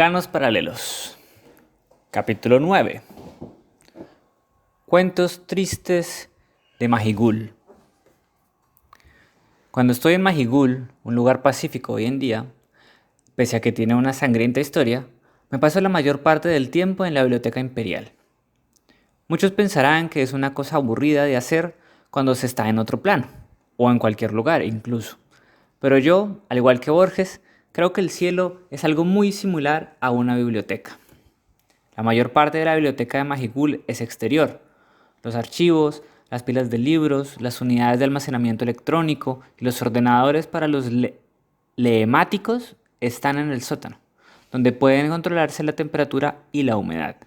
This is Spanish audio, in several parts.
Planos paralelos. Capítulo 9. Cuentos tristes de Majigul. Cuando estoy en Majigul, un lugar pacífico hoy en día, pese a que tiene una sangrienta historia, me paso la mayor parte del tiempo en la Biblioteca Imperial. Muchos pensarán que es una cosa aburrida de hacer cuando se está en otro plano, o en cualquier lugar incluso. Pero yo, al igual que Borges, creo que el cielo es algo muy similar a una biblioteca. La mayor parte de la biblioteca de Majigul es exterior. Los archivos, las pilas de libros, las unidades de almacenamiento electrónico y los ordenadores para los leemáticos están en el sótano, donde pueden controlarse la temperatura y la humedad.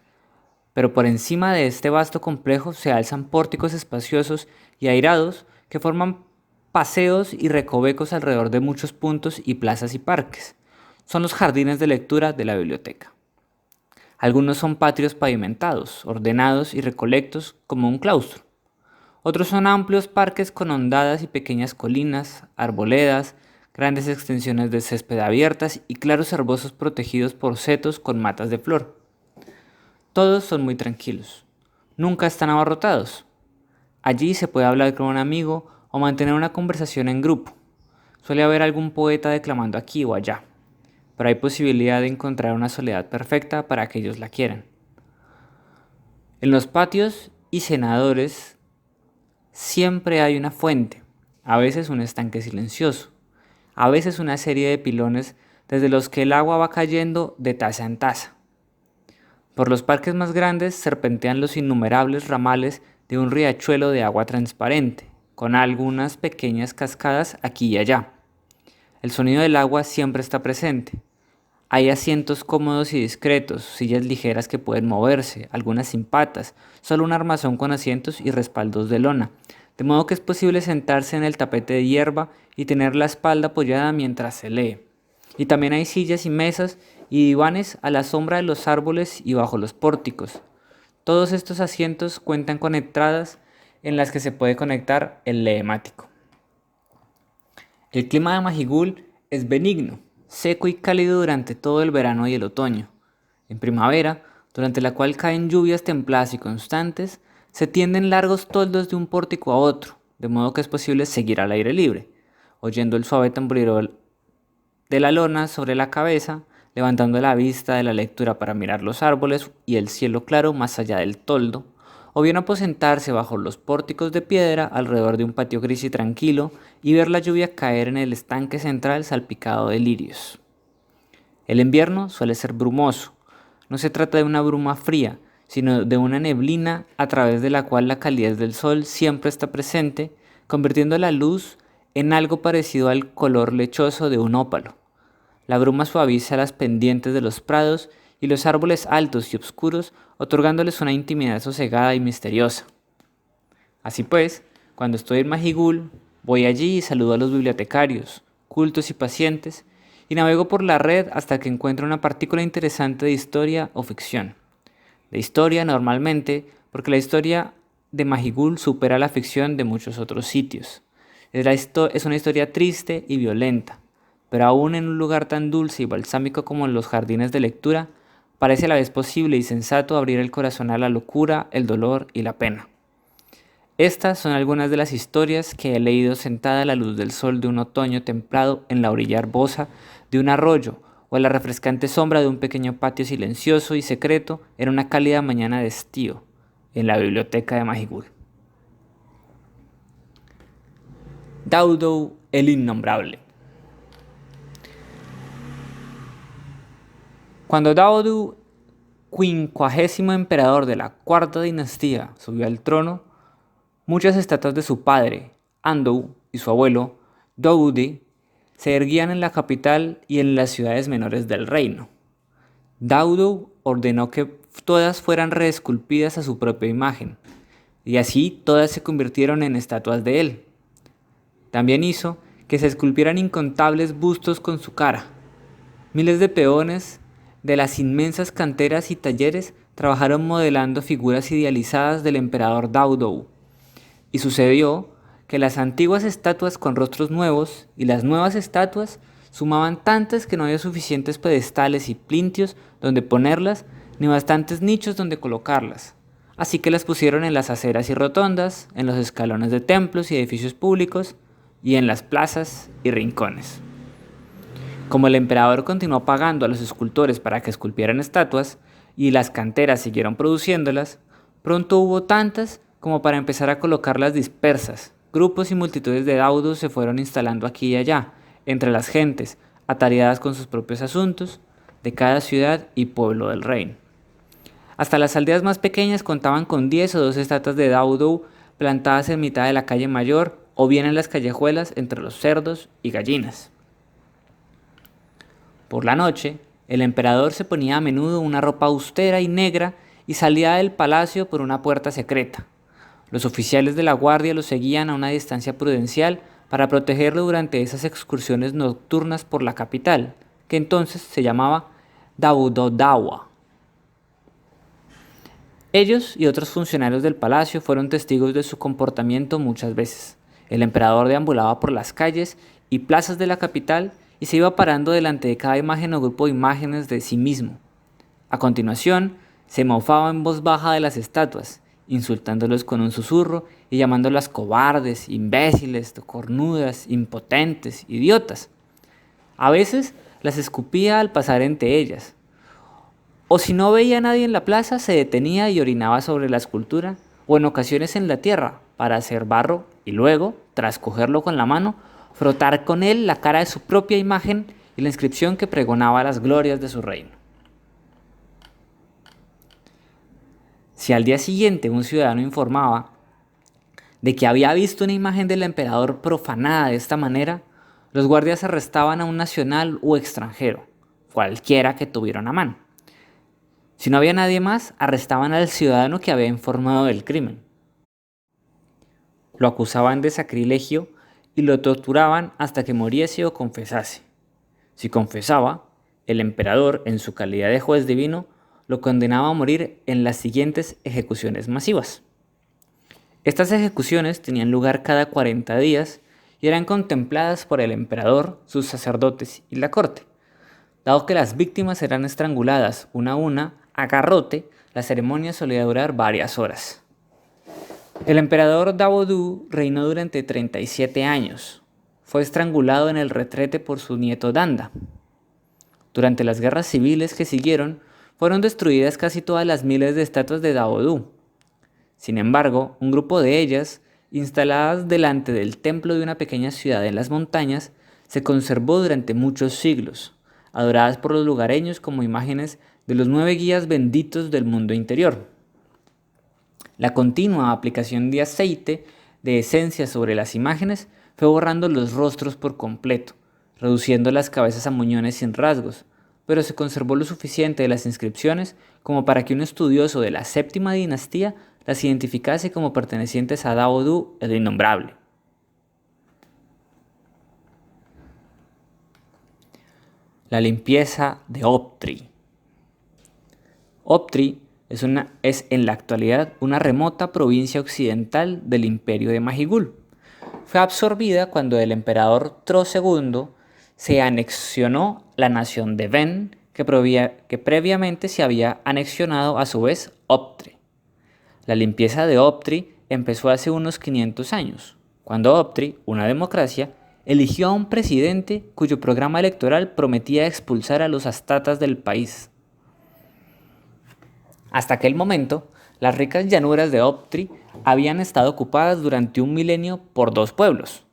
Pero por encima de este vasto complejo se alzan pórticos espaciosos y airados que forman paseos y recovecos alrededor de muchos puntos y plazas y parques. Son los jardines de lectura de la biblioteca. Algunos son patios pavimentados, ordenados y recolectos como un claustro. Otros son amplios parques con hondadas y pequeñas colinas, arboledas, grandes extensiones de césped abiertas y claros herbosos protegidos por setos con matas de flor. Todos son muy tranquilos. Nunca están abarrotados. Allí se puede hablar con un amigo o mantener una conversación en grupo. Suele haber algún poeta declamando aquí o allá, pero hay posibilidad de encontrar una soledad perfecta para aquellos la quieran. En los patios y cenadores siempre hay una fuente, a veces un estanque silencioso, a veces una serie de pilones desde los que el agua va cayendo de taza en taza. Por los parques más grandes serpentean los innumerables ramales de un riachuelo de agua transparente, con algunas pequeñas cascadas aquí y allá. El sonido del agua siempre está presente. Hay asientos cómodos y discretos, sillas ligeras que pueden moverse, algunas sin patas, solo un armazón con asientos y respaldos de lona, de modo que es posible sentarse en el tapete de hierba y tener la espalda apoyada mientras se lee. Y también hay sillas y mesas y divanes a la sombra de los árboles y bajo los pórticos. Todos estos asientos cuentan con entradas en las que se puede conectar el leemático. El clima de Majigul es benigno, seco y cálido durante todo el verano y el otoño. En primavera, durante la cual caen lluvias templadas y constantes, se tienden largos toldos de un pórtico a otro, de modo que es posible seguir al aire libre, oyendo el suave tamborileo de la lona sobre la cabeza, levantando la vista de la lectura para mirar los árboles y el cielo claro más allá del toldo, o bien aposentarse bajo los pórticos de piedra alrededor de un patio gris y tranquilo y ver la lluvia caer en el estanque central salpicado de lirios. El invierno suele ser brumoso. No se trata de una bruma fría, sino de una neblina a través de la cual la calidez del sol siempre está presente, convirtiendo la luz en algo parecido al color lechoso de un ópalo. La bruma suaviza las pendientes de los prados y los árboles altos y oscuros, otorgándoles una intimidad sosegada y misteriosa. Así pues, cuando estoy en Majigul, voy allí y saludo a los bibliotecarios, cultos y pacientes, y navego por la red hasta que encuentro una partícula interesante de historia o ficción. De historia normalmente, porque la historia de Majigul supera la ficción de muchos otros sitios. Es una historia triste y violenta, pero aún en un lugar tan dulce y balsámico como los jardines de lectura, parece a la vez posible y sensato abrir el corazón a la locura, el dolor y la pena. Estas son algunas de las historias que he leído sentada a la luz del sol de un otoño templado en la orilla herbosa de un arroyo o a la refrescante sombra de un pequeño patio silencioso y secreto en una cálida mañana de estío, en la biblioteca de Majigul. Daudou el Innombrable. Cuando Daudou, 50º emperador de la cuarta dinastía, subió al trono, muchas estatuas de su padre, Andou, y su abuelo, Doudi, se erguían en la capital y en las ciudades menores del reino. Daudou ordenó que todas fueran reesculpidas a su propia imagen, y así todas se convirtieron en estatuas de él. También hizo que se esculpieran incontables bustos con su cara. Miles de peones de las inmensas canteras y talleres trabajaron modelando figuras idealizadas del emperador Daudou. Y sucedió que las antiguas estatuas con rostros nuevos y las nuevas estatuas sumaban tantas que no había suficientes pedestales y plintios donde ponerlas, ni bastantes nichos donde colocarlas. Así que las pusieron en las aceras y rotondas, en los escalones de templos y edificios públicos, y en las plazas y rincones. Como el emperador continuó pagando a los escultores para que esculpieran estatuas, y las canteras siguieron produciéndolas, pronto hubo tantas como para empezar a colocarlas dispersas. Grupos y multitudes de daudos se fueron instalando aquí y allá, entre las gentes, atareadas con sus propios asuntos, de cada ciudad y pueblo del reino. Hasta las aldeas más pequeñas contaban con 10 o 12 estatuas de daudo plantadas en mitad de la calle mayor o bien en las callejuelas entre los cerdos y gallinas. Por la noche, el emperador se ponía a menudo una ropa austera y negra y salía del palacio por una puerta secreta. Los oficiales de la guardia lo seguían a una distancia prudencial para protegerlo durante esas excursiones nocturnas por la capital, que entonces se llamaba Daudodawa. Ellos y otros funcionarios del palacio fueron testigos de su comportamiento muchas veces. El emperador deambulaba por las calles y plazas de la capital y se iba parando delante de cada imagen o grupo de imágenes de sí mismo. A continuación, se mofaba en voz baja de las estatuas, insultándolos con un susurro y llamándolas cobardes, imbéciles, cornudas, impotentes, idiotas. A veces las escupía al pasar entre ellas. O si no veía a nadie en la plaza, se detenía y orinaba sobre la escultura, o en ocasiones en la tierra, para hacer barro y luego, tras cogerlo con la mano, frotar con él la cara de su propia imagen y la inscripción que pregonaba las glorias de su reino. Si al día siguiente un ciudadano informaba de que había visto una imagen del emperador profanada de esta manera, los guardias arrestaban a un nacional o extranjero, cualquiera que tuvieran a mano. Si no había nadie más, arrestaban al ciudadano que había informado del crimen. Lo acusaban de sacrilegio y lo torturaban hasta que muriese o confesase. Si confesaba, el emperador, en su calidad de juez divino, lo condenaba a morir en las siguientes ejecuciones masivas. Estas ejecuciones tenían lugar cada 40 días y eran contempladas por el emperador, sus sacerdotes y la corte. Dado que las víctimas eran estranguladas una a una, a garrote, la ceremonia solía durar varias horas. El emperador Dawodu reinó durante 37 años. Fue estrangulado en el retrete por su nieto Danda. Durante las guerras civiles que siguieron, fueron destruidas casi todas las miles de estatuas de Dawodu. Sin embargo, un grupo de ellas, instaladas delante del templo de una pequeña ciudad en las montañas, se conservó durante muchos siglos, adoradas por los lugareños como imágenes de los 9 guías benditos del mundo interior. La continua aplicación de aceite de esencia sobre las imágenes fue borrando los rostros por completo, reduciendo las cabezas a muñones sin rasgos, pero se conservó lo suficiente de las inscripciones como para que un estudioso de la séptima dinastía las identificase como pertenecientes a Dawodu el Innombrable. La limpieza de Optri. Optri es en la actualidad una remota provincia occidental del imperio de Majigul. Fue absorbida cuando el emperador Tro II se anexionó la nación de Ven, que previamente se había anexionado a su vez Optri. La limpieza de Optri empezó hace unos 500 años, cuando Optri, una democracia, eligió a un presidente cuyo programa electoral prometía expulsar a los astatas del país. Hasta aquel momento, las ricas llanuras de Optri habían estado ocupadas durante un milenio por 2 pueblos,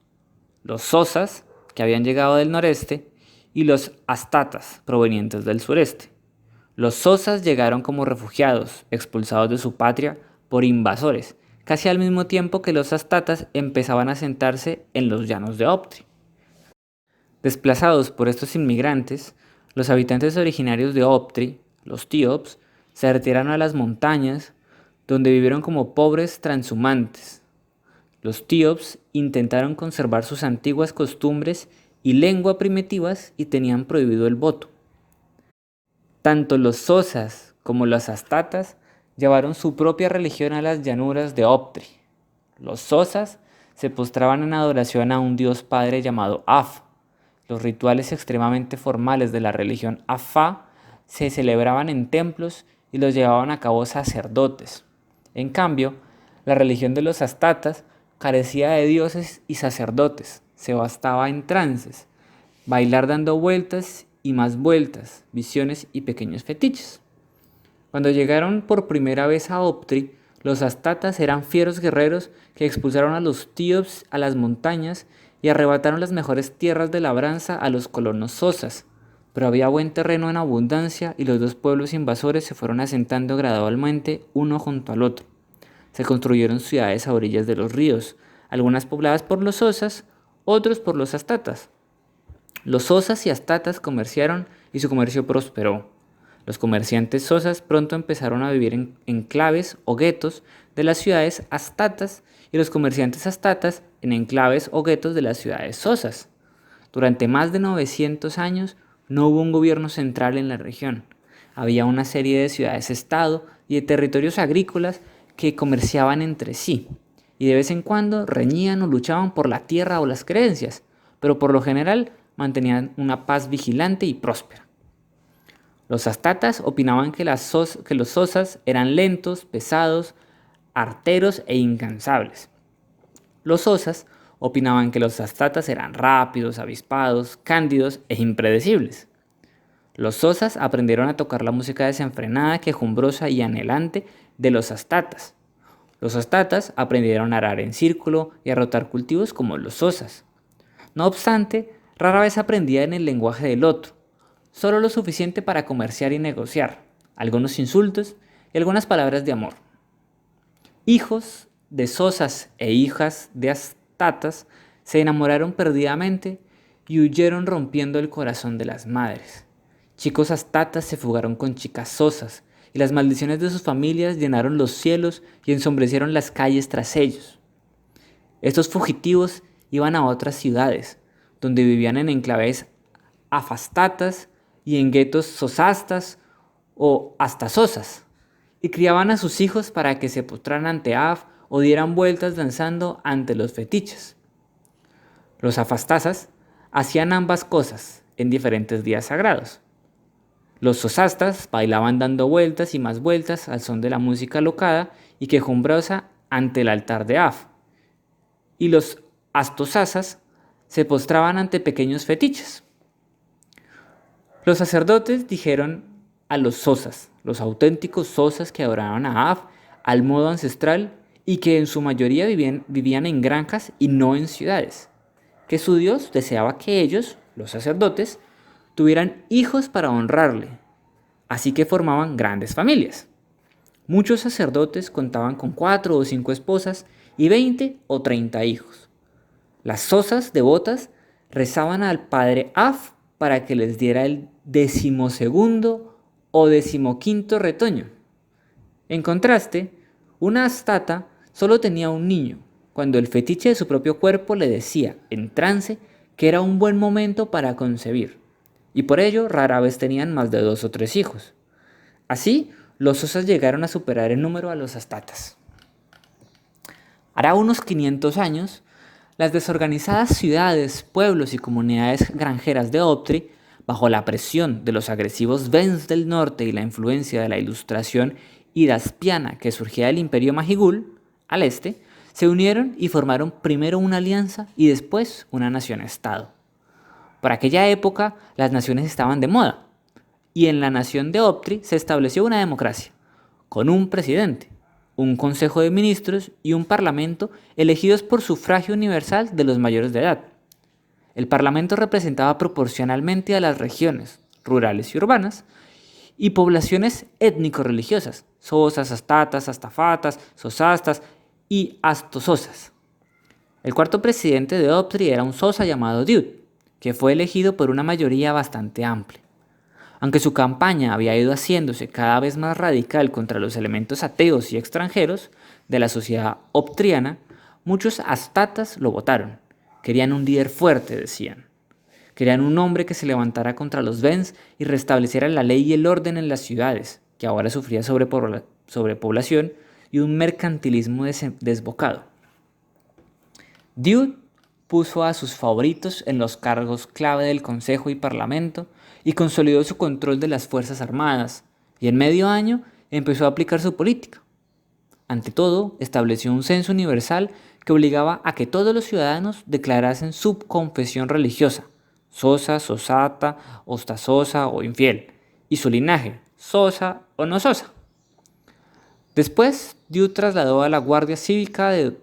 los Sosas, que habían llegado del noreste, y los Astatas, provenientes del sureste. Los Sosas llegaron como refugiados, expulsados de su patria por invasores, casi al mismo tiempo que los Astatas empezaban a asentarse en los llanos de Optri. Desplazados por estos inmigrantes, los habitantes originarios de Optri, los Tíops, se retiraron a las montañas, donde vivieron como pobres transhumantes. Los Tíops intentaron conservar sus antiguas costumbres y lengua primitivas y tenían prohibido el voto. Tanto los Sosas como los Astatas llevaron su propia religión a las llanuras de Optri. Los Sosas se postraban en adoración a un dios padre llamado Af, Los rituales extremadamente formales de la religión Afá se celebraban en templos y los llevaban a cabo sacerdotes. En cambio, la religión de los astatas carecía de dioses y sacerdotes, se bastaba en trances, bailar dando vueltas y más vueltas, visiones y pequeños fetiches. Cuando llegaron por primera vez a Optri, los astatas eran fieros guerreros que expulsaron a los tíops a las montañas y arrebataron las mejores tierras de labranza a los colonos sosas. Pero había buen terreno en abundancia y los dos pueblos invasores se fueron asentando gradualmente uno junto al otro. Se construyeron ciudades a orillas de los ríos, algunas pobladas por los sosas, otros por los astatas. Los sosas y astatas comerciaron y su comercio prosperó. Los comerciantes sosas pronto empezaron a vivir en enclaves o guetos de las ciudades astatas y los comerciantes astatas en enclaves o guetos de las ciudades sosas. Durante más de 900 años no hubo un gobierno central en la región. Había una serie de ciudades-estado y de territorios agrícolas que comerciaban entre sí y de vez en cuando reñían o luchaban por la tierra o las creencias, pero por lo general mantenían una paz vigilante y próspera. Los astatas opinaban que los sosas eran lentos, pesados, arteros e incansables. Los sosas opinaban que los astatas eran rápidos, avispados, cándidos e impredecibles. Los sosas aprendieron a tocar la música desenfrenada, quejumbrosa y anhelante de los astatas. Los astatas aprendieron a arar en círculo y a rotar cultivos como los sosas. No obstante, rara vez aprendían el lenguaje del otro, solo lo suficiente para comerciar y negociar, algunos insultos y algunas palabras de amor. Hijos de sosas e hijas de astatas se enamoraron perdidamente y huyeron rompiendo el corazón de las madres. Chicos astatas se fugaron con chicas sosas y las maldiciones de sus familias llenaron los cielos y ensombrecieron las calles tras ellos. Estos fugitivos iban a otras ciudades, donde vivían en enclaves afastatas y en guetos sosastas o hasta sosas, y criaban a sus hijos para que se postraran ante Af o dieran vueltas danzando ante los fetiches. Los afastasas hacían ambas cosas en diferentes días sagrados. Los sosastas bailaban dando vueltas y más vueltas al son de la música locada y quejumbrosa ante el altar de Af, y los astosasas se postraban ante pequeños fetiches. Los sacerdotes dijeron a los sosas, los auténticos sosas que adoraban a Af al modo ancestral y que en su mayoría vivían en granjas y no en ciudades, que su Dios deseaba que ellos, los sacerdotes, tuvieran hijos para honrarle, así que formaban grandes familias. Muchos sacerdotes contaban con 4 o 5 esposas y 20 o 30 hijos. Las sosas devotas rezaban al padre Af para que les diera el 12º o 15º retoño. En contraste, una astata solo tenía un niño, cuando el fetiche de su propio cuerpo le decía, en trance, que era un buen momento para concebir, y por ello rara vez tenían más de 2 o 3 hijos. Así, los sosas llegaron a superar en número a los astatas. Hará unos 500 años, las desorganizadas ciudades, pueblos y comunidades granjeras de Optri, bajo la presión de los agresivos Vens del norte y la influencia de la ilustración hidaspiana que surgía del imperio Majigul, al este, se unieron y formaron primero una alianza y después una nación-estado. Por aquella época, las naciones estaban de moda, y en la nación de Optri se estableció una democracia, con un presidente, un consejo de ministros y un parlamento elegidos por sufragio universal de los mayores de edad. El parlamento representaba proporcionalmente a las regiones rurales y urbanas y poblaciones étnico-religiosas, sosas, astatas, astafatas, sosastas y astososas. El cuarto presidente de Optri era un sosa llamado Diud, que fue elegido por una mayoría bastante amplia. Aunque su campaña había ido haciéndose cada vez más radical contra los elementos ateos y extranjeros de la sociedad optriana, muchos astatas lo votaron. Querían un líder fuerte, decían. Querían un hombre que se levantara contra los Vens y restableciera la ley y el orden en las ciudades, que ahora sufría sobrepoblación y un mercantilismo desbocado. Diud puso a sus favoritos en los cargos clave del Consejo y Parlamento y consolidó su control de las Fuerzas Armadas, y en medio año empezó a aplicar su política. Ante todo, estableció un censo universal que obligaba a que todos los ciudadanos declarasen su confesión religiosa, sosa, sosata, ostasosa o infiel, y su linaje, sosa o no sosa. Después, Diu trasladó a la Guardia Cívica de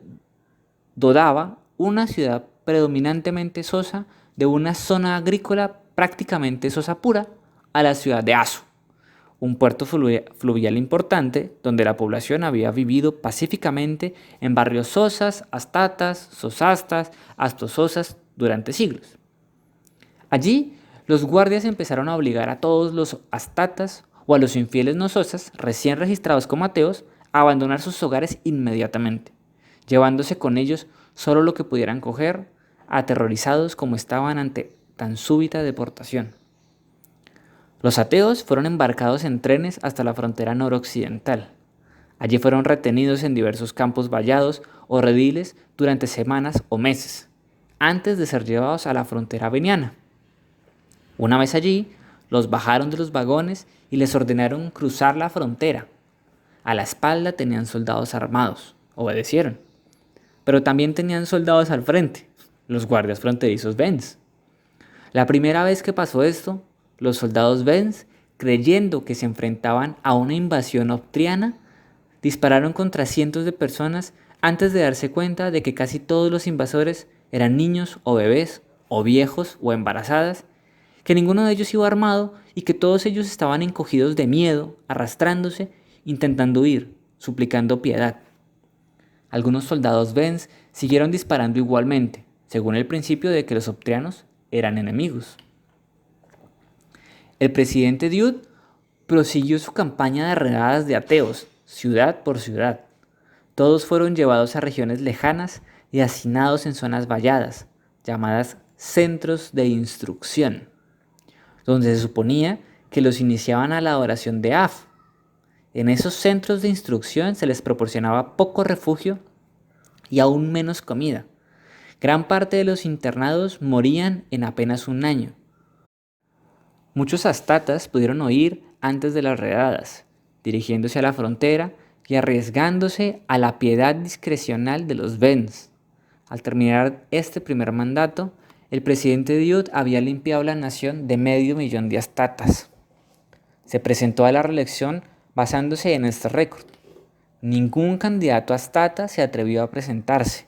Dodava, una ciudad predominantemente sosa, de una zona agrícola prácticamente sosa pura, a la ciudad de Aso, un puerto fluvial importante donde la población había vivido pacíficamente en barrios sosas, astatas, sosastas, astososas durante siglos. Allí, los guardias empezaron a obligar a todos los astatas o a los infieles no sosas recién registrados como ateos a abandonar sus hogares inmediatamente, llevándose con ellos solo lo que pudieran coger, aterrorizados como estaban ante tan súbita deportación. Los ateos fueron embarcados en trenes hasta la frontera noroccidental. Allí fueron retenidos en diversos campos vallados o rediles durante semanas o meses, antes de ser llevados a la frontera veniana. Una vez allí, los bajaron de los vagones y les ordenaron cruzar la frontera. A la espalda tenían soldados armados, obedecieron. Pero también tenían soldados al frente, los guardias fronterizos Benz. La primera vez que pasó esto, los soldados Benz, creyendo que se enfrentaban a una invasión optriana, dispararon contra cientos de personas antes de darse cuenta de que casi todos los invasores eran niños o bebés, o viejos o embarazadas, que ninguno de ellos iba armado y que todos ellos estaban encogidos de miedo, arrastrándose, intentando huir, suplicando piedad. Algunos soldados Benz siguieron disparando igualmente, según el principio de que los optrianos eran enemigos. El presidente Diu prosiguió su campaña de redadas de ateos, ciudad por ciudad. Todos fueron llevados a regiones lejanas y hacinados en zonas valladas, llamadas centros de instrucción, donde se suponía que los iniciaban a la adoración de Af. En esos centros de instrucción se les proporcionaba poco refugio y aún menos comida. Gran parte de los internados morían en apenas un año. Muchos astatas pudieron huir antes de las redadas, dirigiéndose a la frontera y arriesgándose a la piedad discrecional de los Benz. Al terminar este primer mandato, el presidente Diu había limpiado la nación de 500.000 de astatas. Se presentó a la reelección basándose en este récord. Ningún candidato astata se atrevió a presentarse.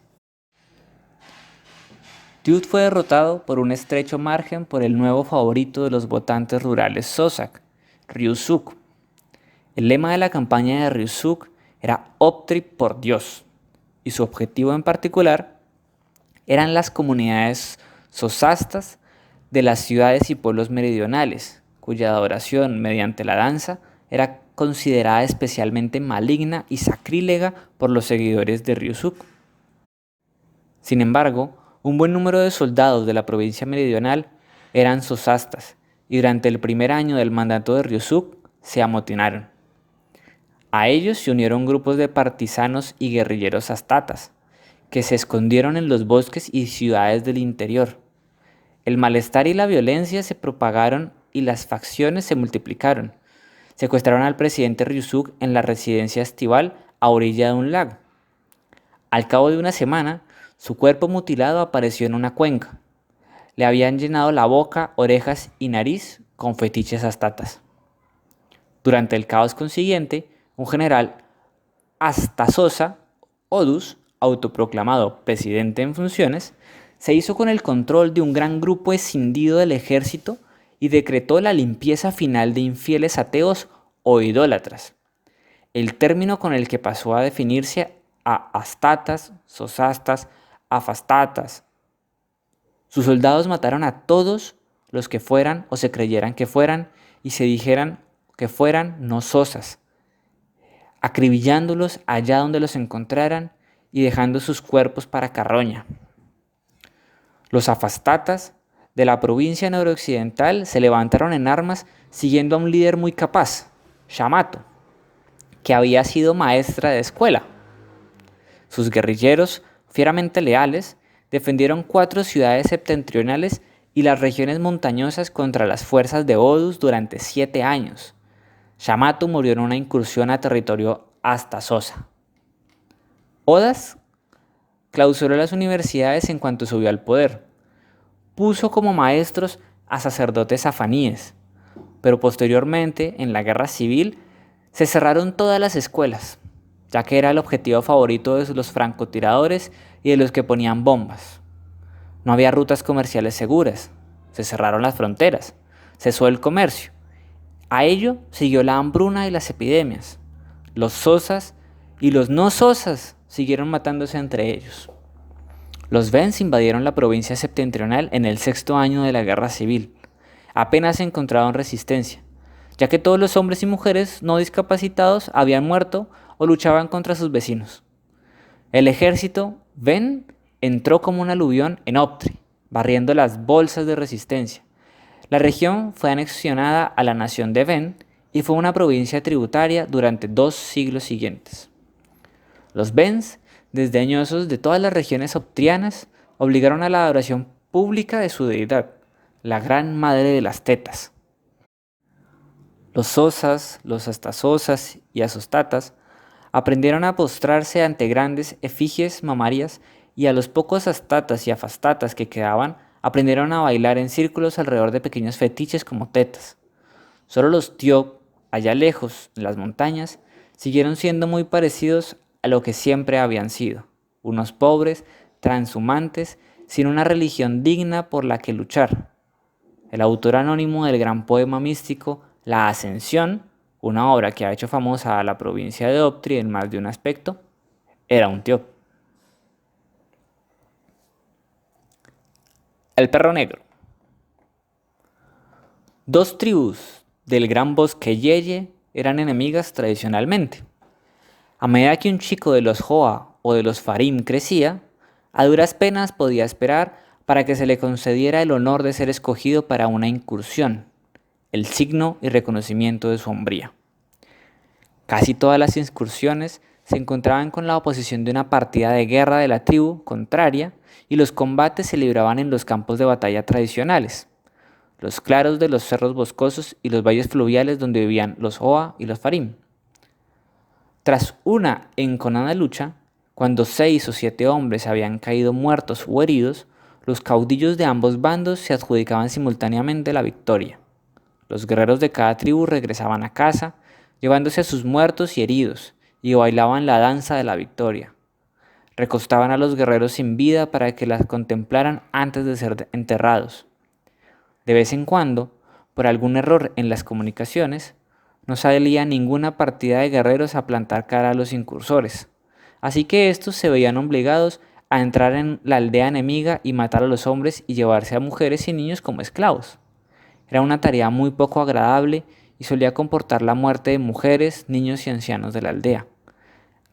Diu fue derrotado por un estrecho margen por el nuevo favorito de los votantes rurales Sosak, Ryu-Suk. El lema de la campaña de Ryu-Suk era Optri por Dios, y su objetivo en particular eran las comunidades sosastas de las ciudades y pueblos meridionales, cuya adoración mediante la danza era considerada especialmente maligna y sacrílega por los seguidores de Ryu-Suk. Sin embargo, un buen número de soldados de la provincia meridional eran sosastas y durante el primer año del mandato de Ryu-Suk se amotinaron. A ellos se unieron grupos de partisanos y guerrilleros astatas, que se escondieron en los bosques y ciudades del interior. El malestar y la violencia se propagaron y las facciones se multiplicaron. Secuestraron al presidente Ryu-Suk en la residencia estival a orilla de un lago. Al cabo de una semana, su cuerpo mutilado apareció en una cuenca. Le habían llenado la boca, orejas y nariz con fetiches astatas. Durante el caos consiguiente, un general astasosa, Odus, autoproclamado presidente en funciones, se hizo con el control de un gran grupo escindido del ejército y decretó la limpieza final de infieles ateos o idólatras, el término con el que pasó a definirse a astatas, sosastas, afastatas. Sus soldados mataron a todos los que fueran o se creyeran que fueran y se dijeran que fueran no sosas, acribillándolos allá donde los encontraran y dejando sus cuerpos para carroña. Los afastatas de la provincia noroccidental se levantaron en armas siguiendo a un líder muy capaz, Shamato, que había sido maestra de escuela. Sus guerrilleros, fieramente leales, defendieron 4 ciudades septentrionales y las regiones montañosas contra las fuerzas de Horus durante 7 años. Shammatu murió en una incursión a territorio Astasosa. Odas clausuró las universidades en cuanto subió al poder. Puso como maestros a sacerdotes afaníes, pero posteriormente, en la guerra civil, se cerraron todas las escuelas, ya que era el objetivo favorito de los francotiradores y de los que ponían bombas. No había rutas comerciales seguras, se cerraron las fronteras, cesó el comercio. A ello siguió la hambruna y las epidemias. Los sosas y los no sosas siguieron matándose entre ellos. Los Vens invadieron la provincia septentrional en el 6º año de la guerra civil. Apenas encontraron resistencia, ya que todos los hombres y mujeres no discapacitados habían muerto o luchaban contra sus vecinos. El ejército Ven entró como un aluvión en Optri, barriendo las bolsas de resistencia. La región fue anexionada a la nación de Ven y fue una provincia tributaria durante 2 siglos siguientes. Los Vens, desdeñosos de todas las regiones optrianas, obligaron a la adoración pública de su deidad, la gran madre de las tetas. Los sosas, los astasosas y asostatas aprendieron a postrarse ante grandes efigies mamarias y a los pocos astatas y afastatas que quedaban aprendieron a bailar en círculos alrededor de pequeños fetiches como tetas. Solo los Tiop, allá lejos, en las montañas, siguieron siendo muy parecidos a lo que siempre habían sido, unos pobres, transhumantes, sin una religión digna por la que luchar. El autor anónimo del gran poema místico La Ascensión, una obra que ha hecho famosa a la provincia de Optri en más de un aspecto, era un Tiop. El perro negro. 2 tribus del gran bosque Yeye eran enemigas tradicionalmente. A medida que un chico de los Hoa o de los Farim crecía, a duras penas podía esperar para que se le concediera el honor de ser escogido para una incursión, el signo y reconocimiento de su hombría. Casi todas las incursiones se encontraban con la oposición de una partida de guerra de la tribu contraria y los combates se libraban en los campos de batalla tradicionales, los claros de los cerros boscosos y los valles fluviales donde vivían los Hoa y los Farim. Tras una enconada lucha, cuando 6 o 7 hombres habían caído muertos o heridos, los caudillos de ambos bandos se adjudicaban simultáneamente la victoria. Los guerreros de cada tribu regresaban a casa, llevándose a sus muertos y heridos, y bailaban la danza de la victoria. Recostaban a los guerreros sin vida para que las contemplaran antes de ser enterrados. De vez en cuando, por algún error en las comunicaciones, no salía ninguna partida de guerreros a plantar cara a los incursores, así que estos se veían obligados a entrar en la aldea enemiga y matar a los hombres y llevarse a mujeres y niños como esclavos. Era una tarea muy poco agradable y solía comportar la muerte de mujeres, niños y ancianos de la aldea,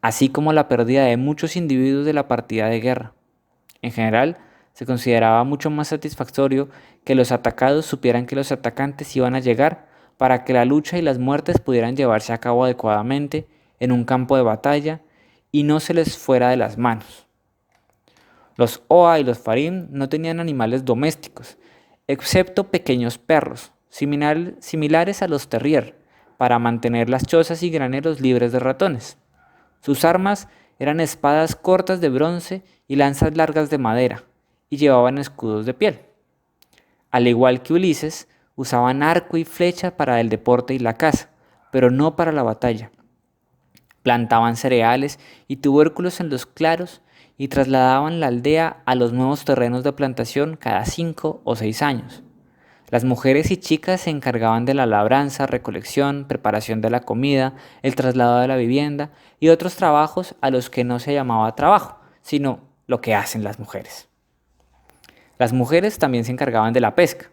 así como la pérdida de muchos individuos de la partida de guerra. En general, se consideraba mucho más satisfactorio que los atacados supieran que los atacantes iban a llegar para que la lucha y las muertes pudieran llevarse a cabo adecuadamente en un campo de batalla y no se les fuera de las manos. Los Oa y los Farim no tenían animales domésticos, excepto pequeños perros, similares a los terrier, para mantener las chozas y graneros libres de ratones. Sus armas eran espadas cortas de bronce y lanzas largas de madera, y llevaban escudos de piel. Al igual que Ulises, usaban arco y flecha para el deporte y la caza, pero no para la batalla. Plantaban cereales y tubérculos en los claros y trasladaban la aldea a los nuevos terrenos de plantación cada 5 o 6 años. Las mujeres y chicas se encargaban de la labranza, recolección, preparación de la comida, el traslado de la vivienda y otros trabajos a los que no se llamaba trabajo, sino lo que hacen las mujeres. Las mujeres también se encargaban de la pesca.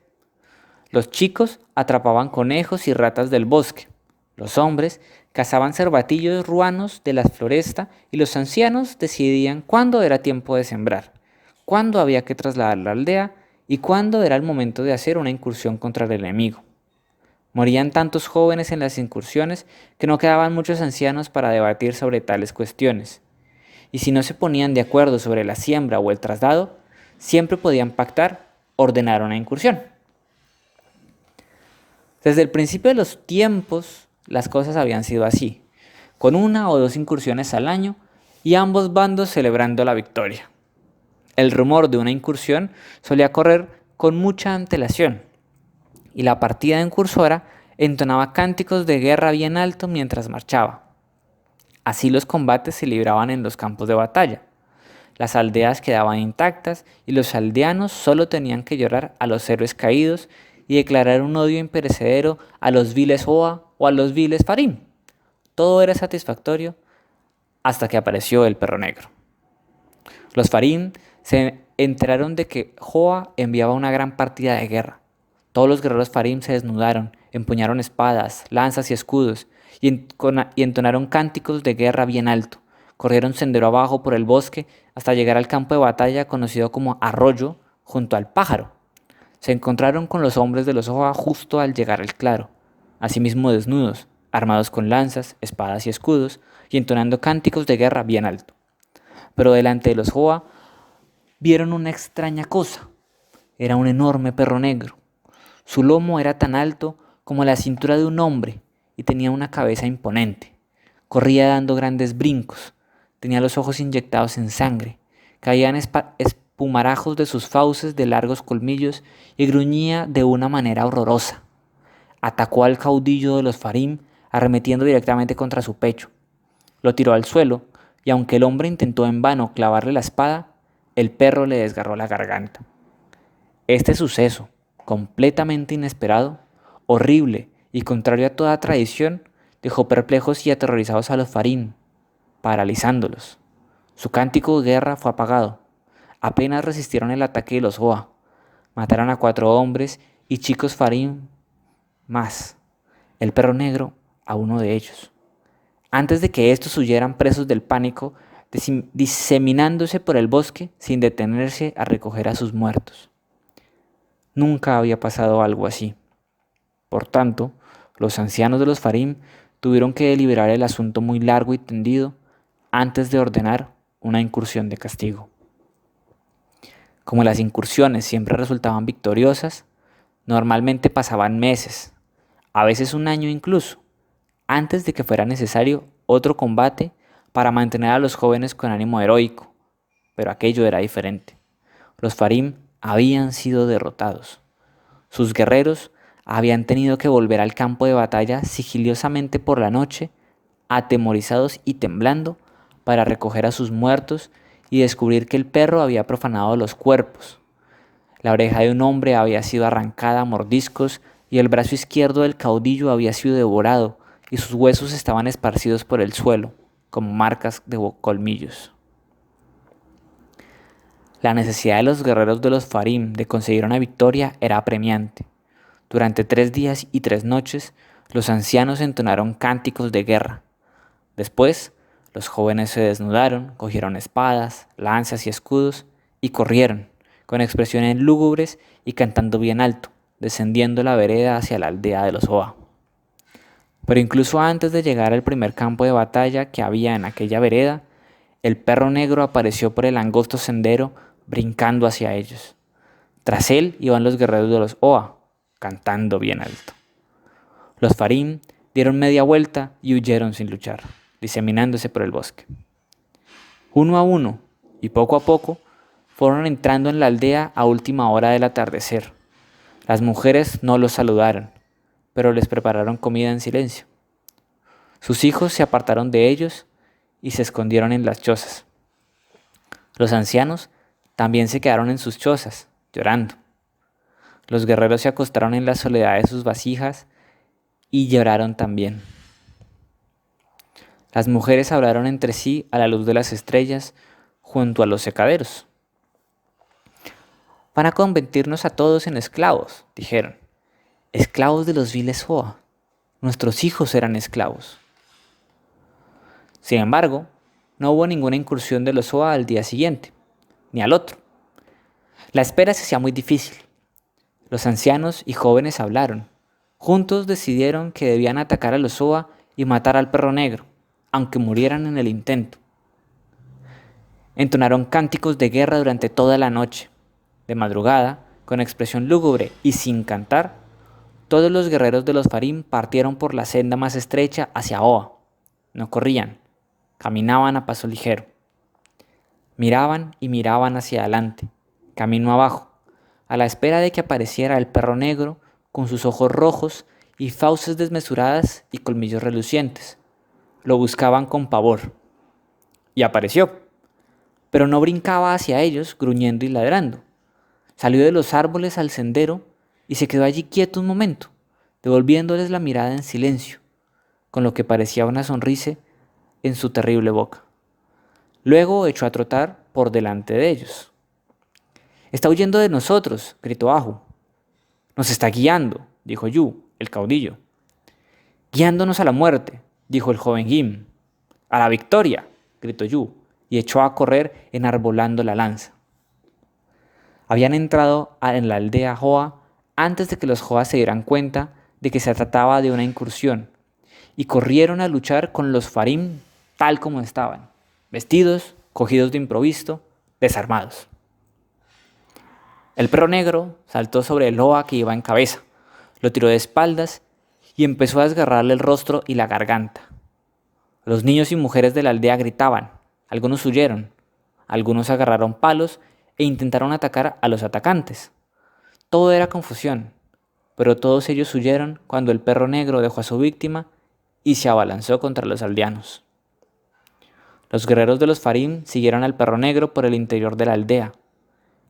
Los chicos atrapaban conejos y ratas del bosque. Los hombres cazaban cervatillos ruanos de la floresta y los ancianos decidían cuándo era tiempo de sembrar, cuándo había que trasladar la aldea y cuándo era el momento de hacer una incursión contra el enemigo. Morían tantos jóvenes en las incursiones que no quedaban muchos ancianos para debatir sobre tales cuestiones. Y si no se ponían de acuerdo sobre la siembra o el traslado, siempre podían pactar, ordenar una incursión. Desde el principio de los tiempos, las cosas habían sido así, con 1 o 2 incursiones al año y ambos bandos celebrando la victoria. El rumor de una incursión solía correr con mucha antelación, y la partida incursora entonaba cánticos de guerra bien alto mientras marchaba. Así los combates se libraban en los campos de batalla. Las aldeas quedaban intactas y los aldeanos solo tenían que llorar a los héroes caídos y declarar un odio imperecedero a los viles Oa o a los viles Farim. Todo era satisfactorio hasta que apareció el perro negro. Los Farim se enteraron de que Joa enviaba una gran partida de guerra. Todos los guerreros Farim se desnudaron, empuñaron espadas, lanzas y escudos y entonaron cánticos de guerra bien alto. Corrieron sendero abajo por el bosque hasta llegar al campo de batalla conocido como Arroyo, junto al pájaro. Se encontraron con los hombres de los Oa justo al llegar al claro, asimismo desnudos, armados con lanzas, espadas y escudos, y entonando cánticos de guerra bien alto. Pero delante de los Oa vieron una extraña cosa. Era un enorme perro negro. Su lomo era tan alto como la cintura de un hombre y tenía una cabeza imponente. Corría dando grandes brincos. Tenía los ojos inyectados en sangre. Caían espumarajos de sus fauces de largos colmillos y gruñía de una manera horrorosa. Atacó al caudillo de los Farim arremetiendo directamente contra su pecho. Lo tiró al suelo y aunque el hombre intentó en vano clavarle la espada, el perro le desgarró la garganta. Este suceso, completamente inesperado, horrible y contrario a toda tradición, dejó perplejos y aterrorizados a los Farim, paralizándolos. Su cántico de guerra fue apagado. Apenas resistieron el ataque de los Oa. Mataron a 4 hombres y chicos Farim más. El perro negro a uno de ellos. Antes de que estos huyeran presos del pánico, diseminándose por el bosque sin detenerse a recoger a sus muertos. Nunca había pasado algo así. Por tanto, los ancianos de los Farim tuvieron que deliberar el asunto muy largo y tendido antes de ordenar una incursión de castigo. Como las incursiones siempre resultaban victoriosas, normalmente pasaban meses, a veces un año incluso, antes de que fuera necesario otro combate para mantener a los jóvenes con ánimo heroico, pero aquello era diferente. Los Farim habían sido derrotados. Sus guerreros habían tenido que volver al campo de batalla sigilosamente por la noche, atemorizados y temblando, para recoger a sus muertos y descubrir que el perro había profanado los cuerpos. La oreja de un hombre había sido arrancada a mordiscos y el brazo izquierdo del caudillo había sido devorado y sus huesos estaban esparcidos por el suelo, como marcas de colmillos. La necesidad de los guerreros de los Farim de conseguir una victoria era apremiante. Durante 3 días y 3 noches, los ancianos entonaron cánticos de guerra. Después, los jóvenes se desnudaron, cogieron espadas, lanzas y escudos y corrieron, con expresiones lúgubres y cantando bien alto, descendiendo la vereda hacia la aldea de los Oa. Pero incluso antes de llegar al primer campo de batalla que había en aquella vereda, el perro negro apareció por el angosto sendero brincando hacia ellos. Tras él iban los guerreros de los Oa, cantando bien alto. Los Farim dieron media vuelta y huyeron sin luchar, diseminándose por el bosque. Uno a uno y poco a poco fueron entrando en la aldea a última hora del atardecer. Las mujeres no los saludaron, pero les prepararon comida en silencio. Sus hijos se apartaron de ellos y se escondieron en las chozas. Los ancianos también se quedaron en sus chozas, llorando. Los guerreros se acostaron en la soledad de sus vasijas y lloraron también. Las mujeres hablaron entre sí a la luz de las estrellas junto a los secaderos. Van a convertirnos a todos en esclavos, dijeron. Esclavos de los viles Oa. Nuestros hijos eran esclavos. Sin embargo, no hubo ninguna incursión de los Oa al día siguiente, ni al otro. La espera se hacía muy difícil. Los ancianos y jóvenes hablaron. Juntos decidieron que debían atacar a los Oa y matar al perro negro, aunque murieran en el intento. Entonaron cánticos de guerra durante toda la noche. De madrugada, con expresión lúgubre y sin cantar, todos los guerreros de los Farim partieron por la senda más estrecha hacia Oa. No corrían, caminaban a paso ligero. Miraban y miraban hacia adelante, camino abajo, a la espera de que apareciera el perro negro con sus ojos rojos y fauces desmesuradas y colmillos relucientes. Lo buscaban con pavor. Y apareció, pero no brincaba hacia ellos gruñendo y ladrando. Salió de los árboles al sendero y se quedó allí quieto un momento, devolviéndoles la mirada en silencio, con lo que parecía una sonrisa en su terrible boca. Luego echó a trotar por delante de ellos. «Está huyendo de nosotros», gritó Ahu. «Nos está guiando», dijo Yu, el caudillo. «Guiándonos a la muerte», dijo el joven Gim. «A la victoria», gritó Yu, y echó a correr enarbolando la lanza. Habían entrado en la aldea Hoa antes de que los Hoa se dieran cuenta de que se trataba de una incursión, y corrieron a luchar con los Farim tal como estaban, vestidos, cogidos de improviso, desarmados. El perro negro saltó sobre el Hoa que iba en cabeza, lo tiró de espaldas y empezó a desgarrarle el rostro y la garganta. Los niños y mujeres de la aldea gritaban, algunos huyeron, algunos agarraron palos e intentaron atacar a los atacantes. Todo era confusión, pero todos ellos huyeron cuando el perro negro dejó a su víctima y se abalanzó contra los aldeanos. Los guerreros de los Farim siguieron al perro negro por el interior de la aldea.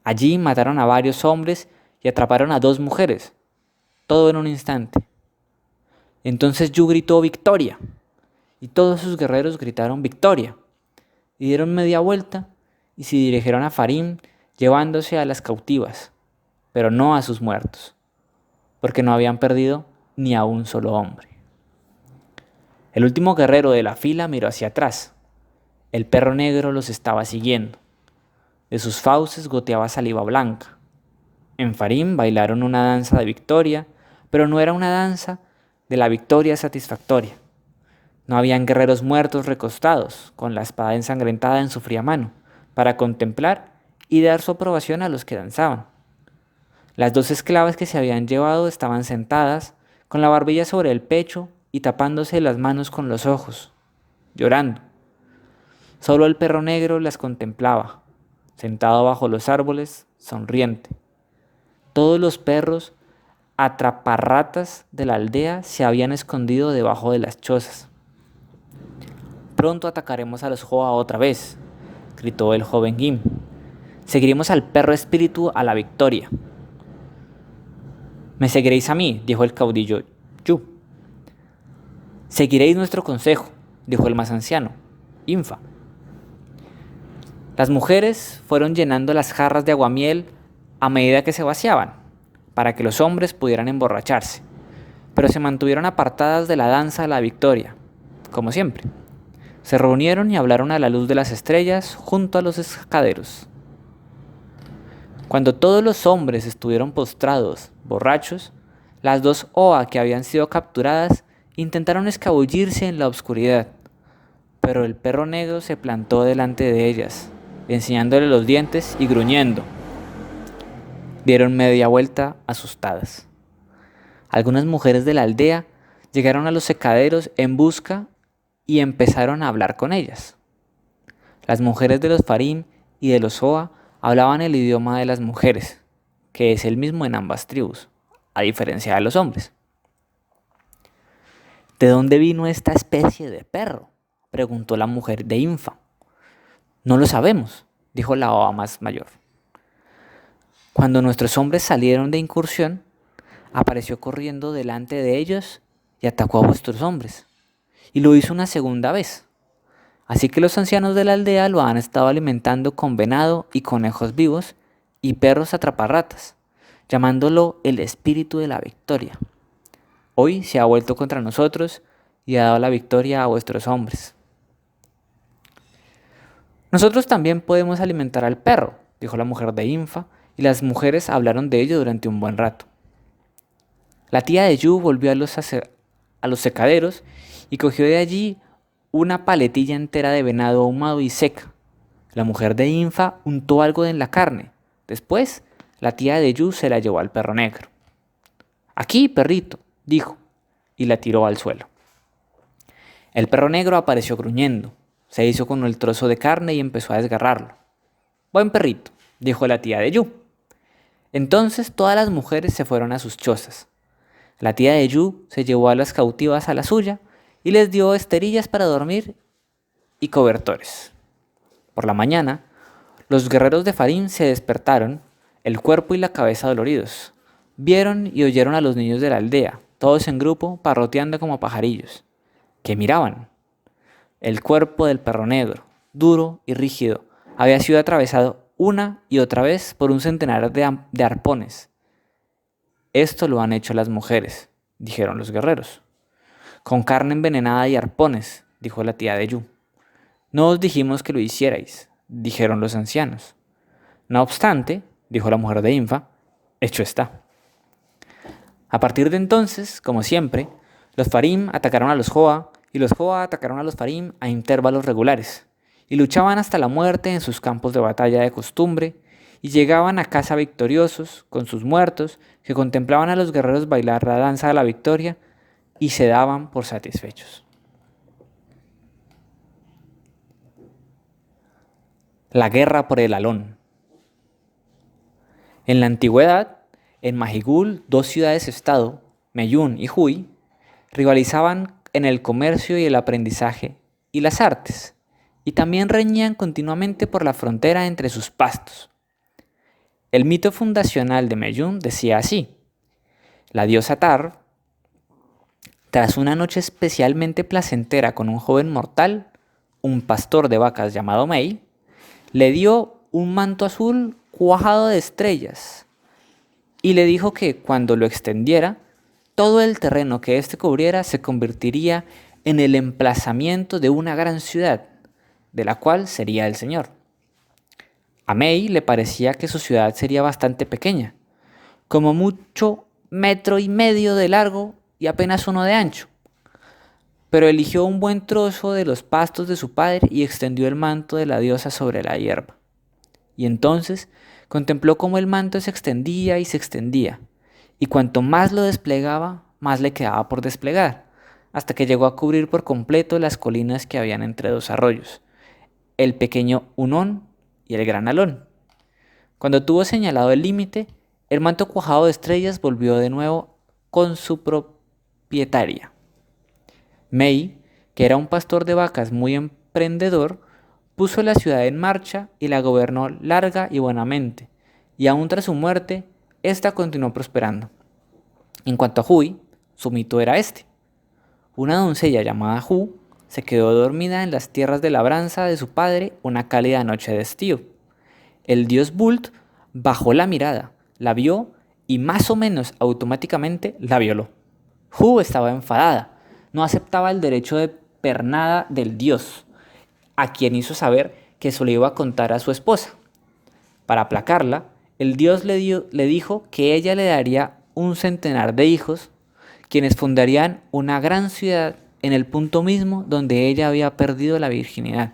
Allí mataron a varios hombres y atraparon a 2 mujeres, todo en un instante. Entonces Yu gritó «¡Victoria!» y todos sus guerreros gritaron «¡Victoria!» y dieron media vuelta y se dirigieron a Farim llevándose a las cautivas, pero no a sus muertos, porque no habían perdido ni a un solo hombre. El último guerrero de la fila miró hacia atrás. El perro negro los estaba siguiendo. De sus fauces goteaba saliva blanca. En Farim bailaron una danza de victoria, pero no era una danza de la victoria satisfactoria. No habían guerreros muertos recostados, con la espada ensangrentada en su fría mano, para contemplar y dar su aprobación a los que danzaban. Las 2 esclavas que se habían llevado estaban sentadas, con la barbilla sobre el pecho y tapándose las manos con los ojos, llorando. Solo el perro negro las contemplaba, sentado bajo los árboles, sonriente. Todos los perros atraparratas de la aldea se habían escondido debajo de las chozas. «Pronto atacaremos a los Hoa otra vez», gritó el joven Gim. «Seguiremos al perro espíritu a la victoria». «Me seguiréis a mí», dijo el caudillo Yu. «Seguiréis nuestro consejo», dijo el más anciano, Infa. Las mujeres fueron llenando las jarras de aguamiel a medida que se vaciaban, para que los hombres pudieran emborracharse, pero se mantuvieron apartadas de la danza a la victoria, como siempre. Se reunieron y hablaron a la luz de las estrellas junto a los escaderos. Cuando todos los hombres estuvieron postrados, borrachos, las 2 Oa que habían sido capturadas intentaron escabullirse en la oscuridad, pero el perro negro se plantó delante de ellas, enseñándole los dientes y gruñendo. Dieron media vuelta asustadas. Algunas mujeres de la aldea llegaron a los secaderos en busca y empezaron a hablar con ellas. Las mujeres de los Farim y de los Oa hablaban el idioma de las mujeres, que es el mismo en ambas tribus, a diferencia de los hombres. «¿De dónde vino esta especie de perro?», preguntó la mujer de Infa. «No lo sabemos», dijo la Oa más mayor. «Cuando nuestros hombres salieron de incursión, apareció corriendo delante de ellos y atacó a vuestros hombres, y lo hizo una segunda vez. Así que los ancianos de la aldea lo han estado alimentando con venado y conejos vivos y perros atraparratas, llamándolo el espíritu de la victoria. Hoy se ha vuelto contra nosotros y ha dado la victoria a vuestros hombres». «Nosotros también podemos alimentar al perro», dijo la mujer de Infa, y las mujeres hablaron de ello durante un buen rato. La tía de Yu volvió a los secaderos y cogió de allí una paletilla entera de venado ahumado y seca. La mujer de Infa untó algo en la carne. Después la tía de Yu se la llevó al perro negro. «Aquí, perrito», dijo, y la tiró al suelo. El perro negro apareció gruñendo, se hizo con el trozo de carne y empezó a desgarrarlo. «Buen perrito», dijo la tía de Yu. Entonces todas las mujeres se fueron a sus chozas. La tía de Yu se llevó a las cautivas a la suya y les dio esterillas para dormir y cobertores. Por la mañana, los guerreros de Farín se despertaron, el cuerpo y la cabeza doloridos. Vieron y oyeron a los niños de la aldea, todos en grupo, parroteando como pajarillos. ¿Qué miraban? El cuerpo del perro negro, duro y rígido, había sido atravesado una y otra vez por un centenar de arpones. «Esto lo han hecho las mujeres», dijeron los guerreros. «Con carne envenenada y arpones», dijo la tía de Yu. «No os dijimos que lo hicierais», dijeron los ancianos. «No obstante», dijo la mujer de Infa, «hecho está». A partir de entonces, como siempre, los Farim atacaron a los Joa y los Joa atacaron a los Farim a intervalos regulares, y luchaban hasta la muerte en sus campos de batalla de costumbre, y llegaban a casa victoriosos con sus muertos, que contemplaban a los guerreros bailar la danza de la victoria y se daban por satisfechos. La guerra por el alón. En la antigüedad, en Majigul, dos ciudades-estado, Meyún y Huy, rivalizaban en el comercio y el aprendizaje y las artes, y también reñían continuamente por la frontera entre sus pastos. El mito fundacional de Meyún decía así: la diosa Tar, tras una noche especialmente placentera con un joven mortal, un pastor de vacas llamado Mei, le dio un manto azul cuajado de estrellas y le dijo que cuando lo extendiera, todo el terreno que éste cubriera se convertiría en el emplazamiento de una gran ciudad, de la cual sería el señor. A Mei le parecía que su ciudad sería bastante pequeña, como mucho 1,5 metros de largo y apenas 1 de ancho, pero eligió un buen trozo de los pastos de su padre y extendió el manto de la diosa sobre la hierba. Y entonces contempló cómo el manto se extendía, y cuanto más lo desplegaba, más le quedaba por desplegar, hasta que llegó a cubrir por completo las colinas que habían entre dos arroyos, el pequeño Unón y el gran Alón. Cuando tuvo señalado el límite, el manto cuajado de estrellas volvió de nuevo con su propietaria. Mei, que era un pastor de vacas muy emprendedor, puso la ciudad en marcha y la gobernó larga y buenamente, y aún tras su muerte, ésta continuó prosperando. En cuanto a Huy, su mito era este: una doncella llamada Hu se quedó dormida en las tierras de labranza de su padre una cálida noche de estío. El dios Bult bajó la mirada, la vio y más o menos automáticamente la violó. Hu estaba enfadada, no aceptaba el derecho de pernada del dios, a quien hizo saber que se lo iba a contar a su esposa. Para aplacarla, el dios le dijo que ella le daría un centenar de hijos, quienes fundarían una gran ciudad en el punto mismo donde ella había perdido la virginidad.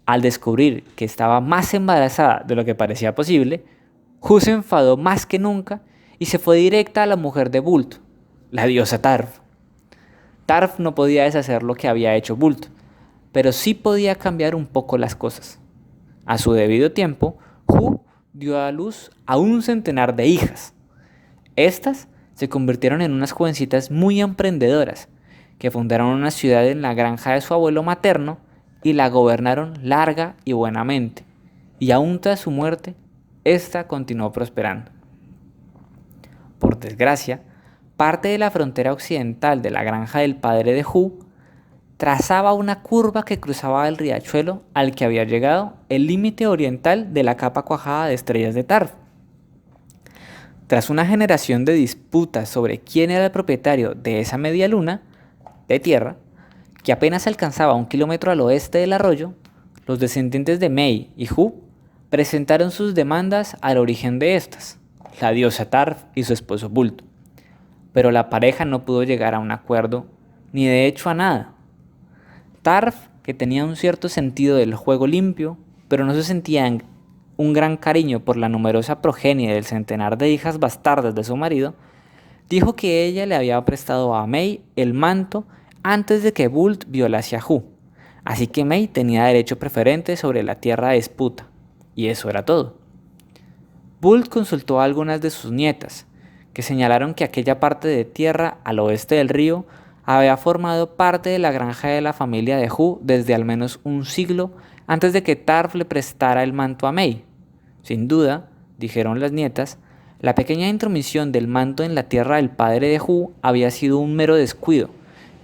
Al descubrir que estaba más embarazada de lo que parecía posible, Hu se enfadó más que nunca y se fue directa a la mujer de Bult, la diosa Tarf. Tarf no podía deshacer lo que había hecho Bult, pero sí podía cambiar un poco las cosas. A su debido tiempo, Hu dio a luz a un centenar de hijas. Estas se convirtieron en unas jovencitas muy emprendedoras, que fundaron una ciudad en la granja de su abuelo materno y la gobernaron larga y buenamente, y aún tras su muerte, ésta continuó prosperando. Por desgracia, parte de la frontera occidental de la granja del padre de Hu trazaba una curva que cruzaba el riachuelo al que había llegado el límite oriental de la capa cuajada de estrellas de Tarf. Tras una generación de disputas sobre quién era el propietario de esa media luna de tierra, que apenas alcanzaba 1 kilómetro al oeste del arroyo, los descendientes de Mei y Hu presentaron sus demandas al origen de estas, la diosa Tarf y su esposo Bult. Pero la pareja no pudo llegar a un acuerdo, ni de hecho a nada. Tarf, que tenía un cierto sentido del juego limpio, pero no se sentía un gran cariño por la numerosa progenie del centenar de hijas bastardas de su marido, dijo que ella le había prestado a May el manto antes de que Bult violase a Hu, así que May tenía derecho preferente sobre la tierra de disputa, y eso era todo. Bult consultó a algunas de sus nietas, que señalaron que aquella parte de tierra al oeste del río había formado parte de la granja de la familia de Hu desde al menos un siglo antes de que Tarf le prestara el manto a May. Sin duda, dijeron las nietas, la pequeña intromisión del manto en la tierra del padre de Hu había sido un mero descuido,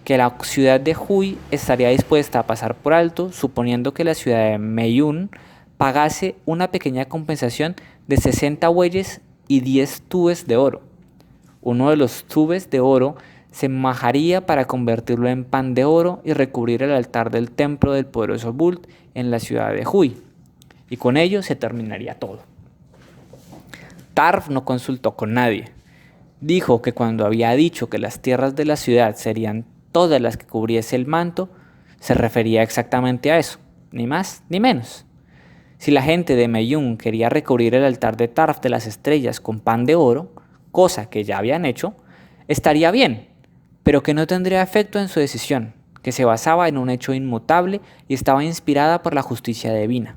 que la ciudad de Hui estaría dispuesta a pasar por alto, suponiendo que la ciudad de Meyun pagase una pequeña compensación de 60 bueyes y 10 tubes de oro. Uno de los tubes de oro se majaría para convertirlo en pan de oro y recubrir el altar del templo del poderoso Bult en la ciudad de Hui. Y con ello se terminaría todo. Tarf no consultó con nadie. Dijo que cuando había dicho que las tierras de la ciudad serían todas las que cubriese el manto, se refería exactamente a eso, ni más ni menos. Si la gente de Meyun quería recubrir el altar de Tarf de las estrellas con pan de oro, cosa que ya habían hecho, estaría bien, pero que no tendría efecto en su decisión, que se basaba en un hecho inmutable y estaba inspirada por la justicia divina.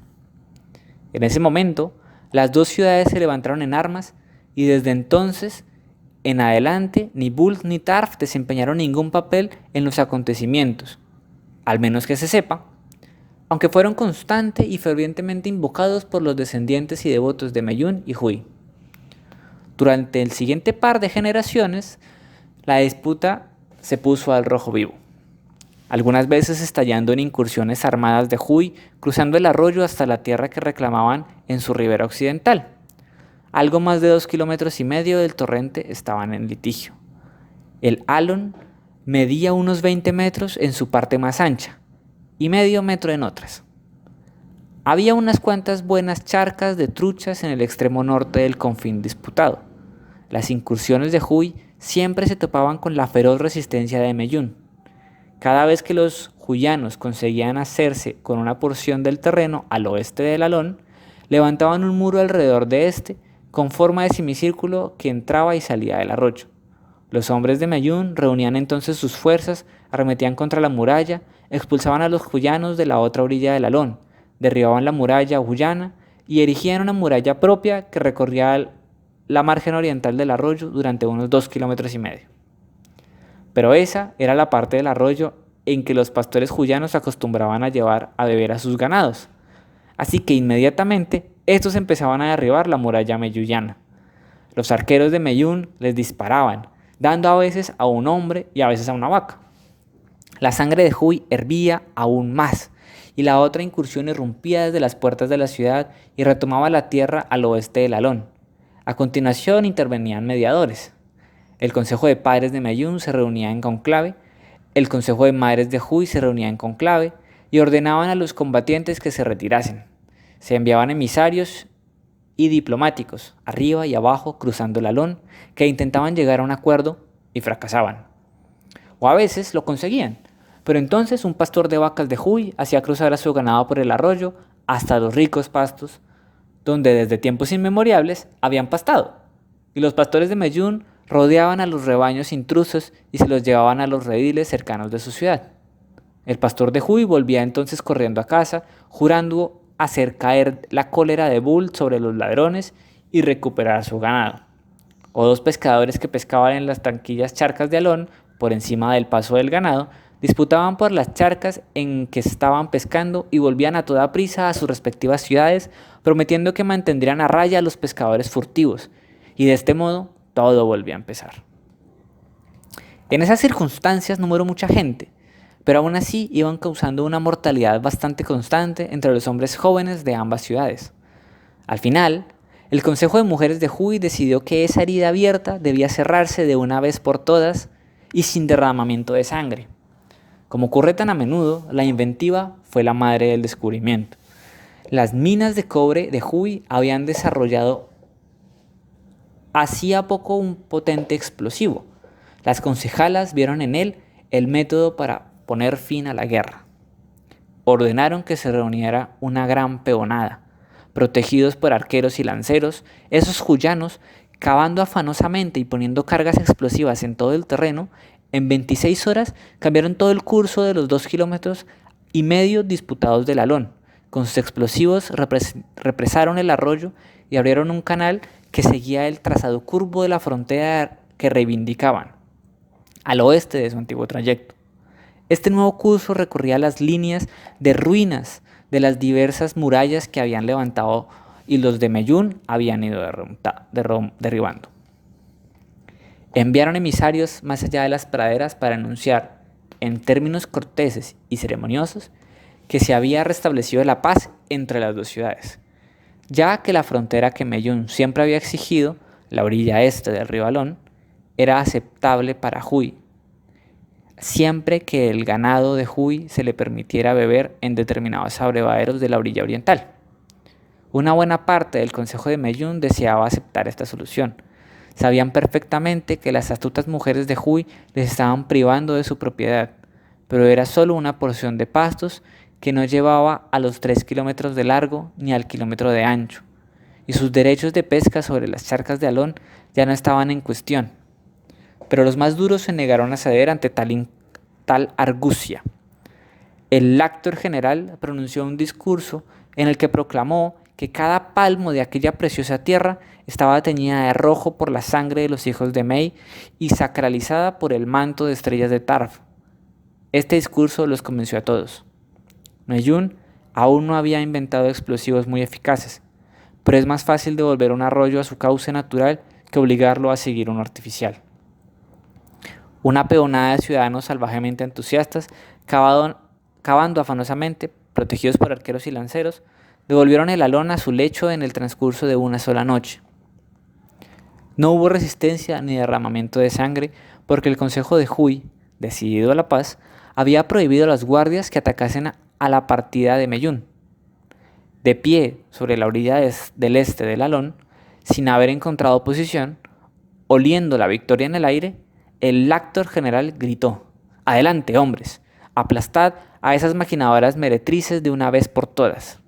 En ese momento, las dos ciudades se levantaron en armas y desde entonces en adelante ni Bult ni Tarf desempeñaron ningún papel en los acontecimientos, al menos que se sepa, aunque fueron constante y fervientemente invocados por los descendientes y devotos de Meyun y Hui. Durante el siguiente par de generaciones, la disputa se puso al rojo vivo, algunas veces estallando en incursiones armadas de Hui, cruzando el arroyo hasta la tierra que reclamaban en su ribera occidental. Algo más de 2,5 kilómetros del torrente estaban en litigio. El Alon medía unos 20 metros en su parte más ancha y medio metro en otras. Había unas cuantas buenas charcas de truchas en el extremo norte del confín disputado. Las incursiones de Hui siempre se topaban con la feroz resistencia de Meyun. Cada vez que los huyanos conseguían hacerse con una porción del terreno al oeste del Alon, levantaban un muro alrededor de este con forma de semicírculo que entraba y salía del arroyo. Los hombres de Meyun reunían entonces sus fuerzas, arremetían contra la muralla, expulsaban a los huyanos de la otra orilla del Alon, derribaban la muralla huyana y erigían una muralla propia que recorría la margen oriental del arroyo durante unos 2,5 kilómetros. Pero esa era la parte del arroyo en que los pastores huyanos acostumbraban a llevar a beber a sus ganados. Así que inmediatamente estos empezaban a derribar la muralla meyuyana. Los arqueros de Meyun les disparaban, dando a veces a un hombre y a veces a una vaca. La sangre de Hui hervía aún más, y la otra incursión irrumpía desde las puertas de la ciudad y retomaba la tierra al oeste del Alon. A continuación intervenían mediadores. El Consejo de Padres de Meyun se reunía en conclave, el Consejo de Madres de Hui se reunía en conclave y ordenaban a los combatientes que se retirasen. Se enviaban emisarios y diplomáticos, arriba y abajo, cruzando el Alon, que intentaban llegar a un acuerdo y fracasaban. O a veces lo conseguían, pero entonces un pastor de vacas de Hui hacía cruzar a su ganado por el arroyo hasta los ricos pastos, donde desde tiempos inmemoriales habían pastado, y los pastores de Meyun rodeaban a los rebaños intrusos y se los llevaban a los rediles cercanos de su ciudad. El pastor de Hui volvía entonces corriendo a casa, jurando hacer caer la cólera de Bult sobre los ladrones y recuperar su ganado. O dos pescadores que pescaban en las tranquilas charcas de Alon, por encima del paso del ganado, disputaban por las charcas en que estaban pescando y volvían a toda prisa a sus respectivas ciudades, prometiendo que mantendrían a raya a los pescadores furtivos, y de este modo todo volvía a empezar. En esas circunstancias no murió mucha gente, pero aún así iban causando una mortalidad bastante constante entre los hombres jóvenes de ambas ciudades. Al final, el Consejo de Mujeres de Hui decidió que esa herida abierta debía cerrarse de una vez por todas y sin derramamiento de sangre. Como ocurre tan a menudo, la inventiva fue la madre del descubrimiento. Las minas de cobre de Hui habían desarrollado hacía poco un potente explosivo. Las concejalas vieron en él el método para poner fin a la guerra. Ordenaron que se reuniera una gran peonada, protegidos por arqueros y lanceros, esos juyanos, cavando afanosamente y poniendo cargas explosivas en todo el terreno, en 26 horas cambiaron todo el curso de los 2,5 kilómetros disputados del Alón. Con sus explosivos represaron el arroyo y abrieron un canal que seguía el trazado curvo de la frontera que reivindicaban, al oeste de su antiguo trayecto. Este nuevo curso recorría las líneas de ruinas de las diversas murallas que habían levantado y los de Mellún habían ido derribando. Enviaron emisarios más allá de las praderas para anunciar, en términos corteses y ceremoniosos, que se había restablecido la paz entre las dos ciudades, ya que la frontera que Mellún siempre había exigido, la orilla este del río Alón, era aceptable para Huy, siempre que el ganado de Huy se le permitiera beber en determinados abrevaderos de la orilla oriental. Una buena parte del Consejo de Mellún deseaba aceptar esta solución. Sabían perfectamente que las astutas mujeres de Huy les estaban privando de su propiedad, pero era solo una porción de pastos que no llevaba a los 3 kilómetros de largo ni al kilómetro de ancho, y sus derechos de pesca sobre las charcas de Alón ya no estaban en cuestión. Pero los más duros se negaron a ceder ante tal argucia. El lector general pronunció un discurso en el que proclamó que cada palmo de aquella preciosa tierra estaba teñida de rojo por la sangre de los hijos de Mei y sacralizada por el manto de estrellas de Tarf. Este discurso los convenció a todos. Mellún aún no había inventado explosivos muy eficaces, pero es más fácil devolver un arroyo a su cauce natural que obligarlo a seguir uno artificial. Una peonada de ciudadanos salvajemente entusiastas, cavando afanosamente, protegidos por arqueros y lanceros, devolvieron el Alón a su lecho en el transcurso de una sola noche. No hubo resistencia ni derramamiento de sangre, porque el Consejo de Huy, decidido a la paz, había prohibido a los guardias que atacasen a la partida de Mellún. De pie sobre la orilla del este del Alón, sin haber encontrado oposición, oliendo la victoria en el aire, el lector general gritó: «¡Adelante, hombres! ¡Aplastad a esas maquinadoras meretrices de una vez por todas!».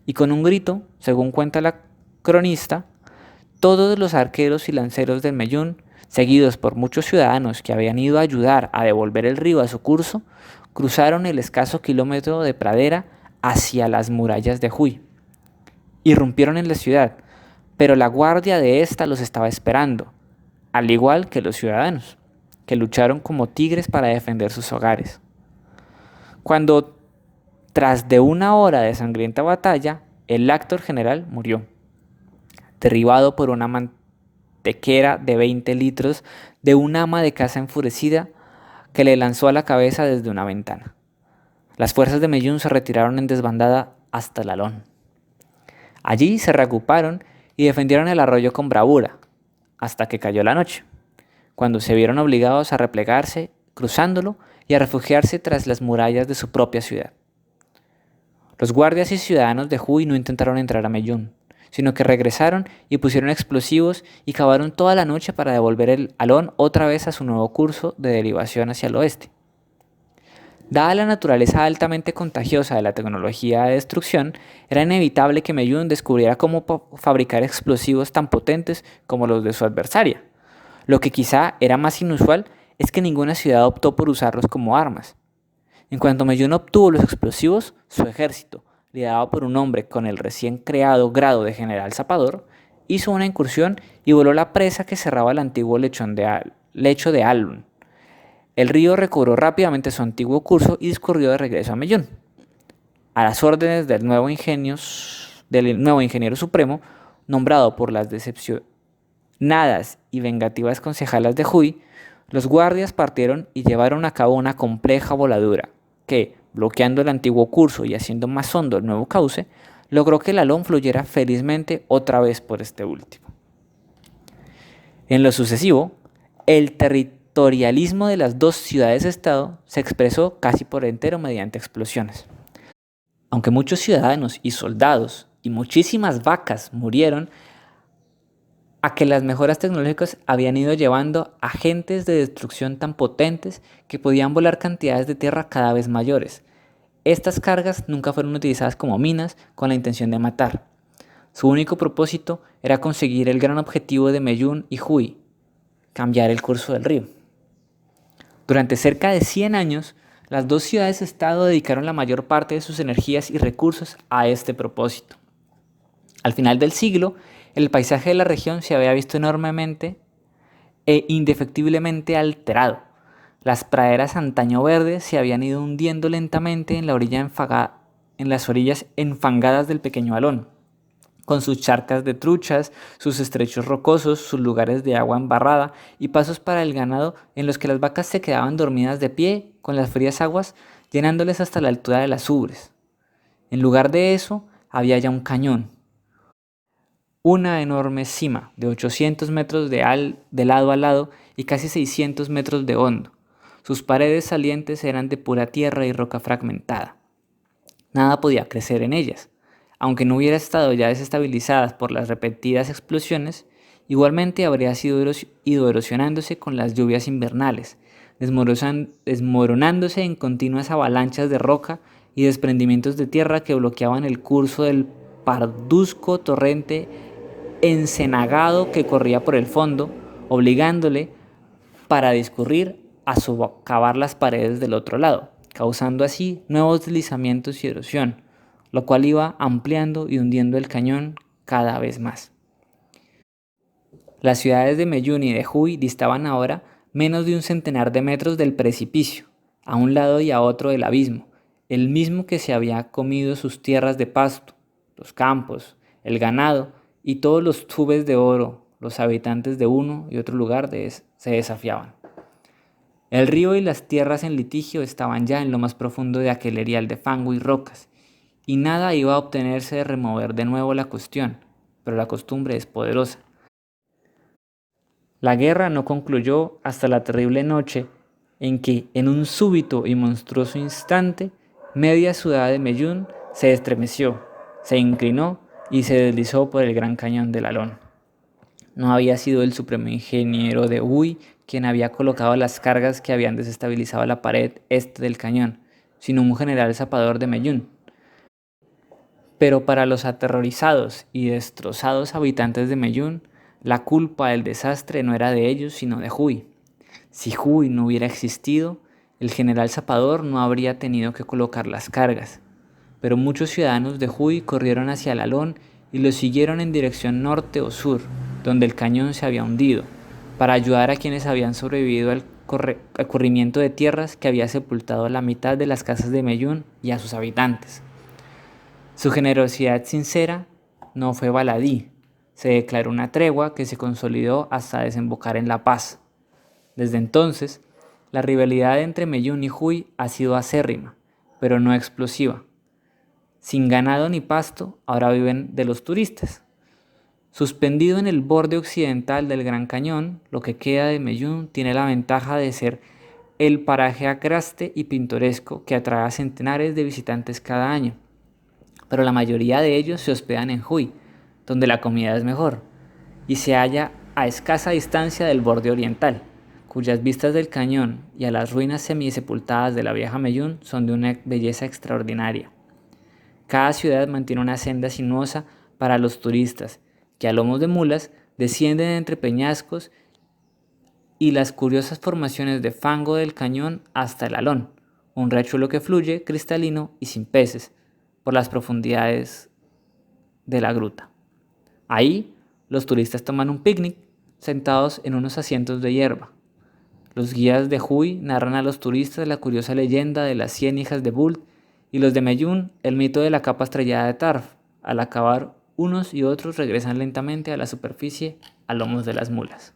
Y con un grito, según cuenta la cronista, todos los arqueros y lanceros del Mellún, seguidos por muchos ciudadanos que habían ido a ayudar a devolver el río a su curso, cruzaron el escaso kilómetro de pradera hacia las murallas de Huy. Irrumpieron en la ciudad, pero la guardia de ésta los estaba esperando, al igual que los ciudadanos, que lucharon como tigres para defender sus hogares. Cuando, tras de una hora de sangrienta batalla, el lector general murió, derribado por una mantequera de 20 litros de un ama de casa enfurecida que le lanzó a la cabeza desde una ventana. Las fuerzas de Mellún se retiraron en desbandada hasta el Alón. Allí se reagruparon y defendieron el arroyo con bravura, hasta que cayó la noche, cuando se vieron obligados a replegarse, cruzándolo y a refugiarse tras las murallas de su propia ciudad. Los guardias y ciudadanos de Huy no intentaron entrar a Mellún, sino que regresaron y pusieron explosivos y cavaron toda la noche para devolver el Alón otra vez a su nuevo curso de derivación hacia el oeste. Dada la naturaleza altamente contagiosa de la tecnología de destrucción, era inevitable que Mellún descubriera cómo fabricar explosivos tan potentes como los de su adversaria. Lo que quizá era más inusual es que ninguna ciudad optó por usarlos como armas. En cuanto Mellún obtuvo los explosivos, su ejército, liderado por un hombre con el recién creado grado de general zapador, hizo una incursión y voló la presa que cerraba el antiguo lecho de Alun. El río recobró rápidamente su antiguo curso y discurrió de regreso a Mellún. A las órdenes del nuevo ingeniero supremo, nombrado por las decepcionadas y vengativas concejalas de Huy, los guardias partieron y llevaron a cabo una compleja voladura que, bloqueando el antiguo curso y haciendo más hondo el nuevo cauce, logró que el Alón fluyera felizmente otra vez por este último. En lo sucesivo, el territorialismo de las dos ciudades-estado se expresó casi por entero mediante explosiones. Aunque muchos ciudadanos y soldados y muchísimas vacas murieron, a que las mejoras tecnológicas habían ido llevando agentes de destrucción tan potentes que podían volar cantidades de tierra cada vez mayores. Estas cargas nunca fueron utilizadas como minas con la intención de matar. Su único propósito era conseguir el gran objetivo de Meyún y Huy, cambiar el curso del río. Durante cerca de 100 años, las dos ciudades-estado dedicaron la mayor parte de sus energías y recursos a este propósito. Al final del siglo, el paisaje de la región se había visto enormemente e indefectiblemente alterado. Las praderas antaño verdes se habían ido hundiendo lentamente en las orillas enfangadas del pequeño Alón, con sus charcas de truchas, sus estrechos rocosos, sus lugares de agua embarrada y pasos para el ganado en los que las vacas se quedaban dormidas de pie con las frías aguas llenándoles hasta la altura de las ubres. En lugar de eso, había ya un cañón, una enorme cima de 800 metros de lado a lado y casi 600 metros de hondo. Sus paredes salientes eran de pura tierra y roca fragmentada. Nada podía crecer en ellas. Aunque no hubiera estado ya desestabilizadas por las repetidas explosiones, igualmente habría ido erosionándose con las lluvias invernales, desmoronándose en continuas avalanchas de roca y desprendimientos de tierra que bloqueaban el curso del parduzco torrente encenagado que corría por el fondo, obligándole para discurrir a socavar las paredes del otro lado, causando así nuevos deslizamientos y erosión, lo cual iba ampliando y hundiendo el cañón cada vez más. Las ciudades de Meyún y de Huy distaban ahora menos de un centenar de metros del precipicio, a un lado y a otro del abismo, el mismo que se había comido sus tierras de pasto, los campos, el ganado y todos los tubes de oro. Los habitantes de uno y otro lugar se desafiaban. El río y las tierras en litigio estaban ya en lo más profundo de aquel erial de fango y rocas, y nada iba a obtenerse de remover de nuevo la cuestión, pero la costumbre es poderosa. La guerra no concluyó hasta la terrible noche en que, en un súbito y monstruoso instante, media ciudad de Meyún se estremeció, se inclinó y se deslizó por el gran cañón del Alón. No había sido el supremo ingeniero de Huy quien había colocado las cargas que habían desestabilizado la pared este del cañón, sino un general zapador de Meyún. Pero para los aterrorizados y destrozados habitantes de Meyún, la culpa del desastre no era de ellos sino de Huy. Si Huy no hubiera existido, el general zapador no habría tenido que colocar las cargas. Pero muchos ciudadanos de Huy corrieron hacia el Alón y lo siguieron en dirección norte o sur, donde el cañón se había hundido, para ayudar a quienes habían sobrevivido al corrimiento de tierras que había sepultado la mitad de las casas de Meyún y a sus habitantes. Su generosidad sincera no fue baladí. Se declaró una tregua que se consolidó hasta desembocar en la paz. Desde entonces, la rivalidad entre Meyún y Huy ha sido acérrima, pero no explosiva. Sin ganado ni pasto, ahora viven de los turistas. Suspendido en el borde occidental del Gran Cañón, lo que queda de Meyún tiene la ventaja de ser el paraje agraste y pintoresco que atrae a centenares de visitantes cada año. Pero la mayoría de ellos se hospedan en Huy, donde la comida es mejor, y se halla a escasa distancia del borde oriental, cuyas vistas del cañón y a las ruinas semisepultadas de la vieja Meyún son de una belleza extraordinaria. Cada ciudad mantiene una senda sinuosa para los turistas, que a lomos de mulas descienden entre peñascos y las curiosas formaciones de fango del cañón hasta el Alón, un riachuelo que fluye cristalino y sin peces por las profundidades de la gruta. Ahí, los turistas toman un picnic sentados en unos asientos de hierba. Los guías de Huy narran a los turistas la curiosa leyenda de las 100 hijas de Bult y los de Meyún el mito de la capa estrellada de Tarf. Al acabar, unos y otros regresan lentamente a la superficie a lomos de las mulas.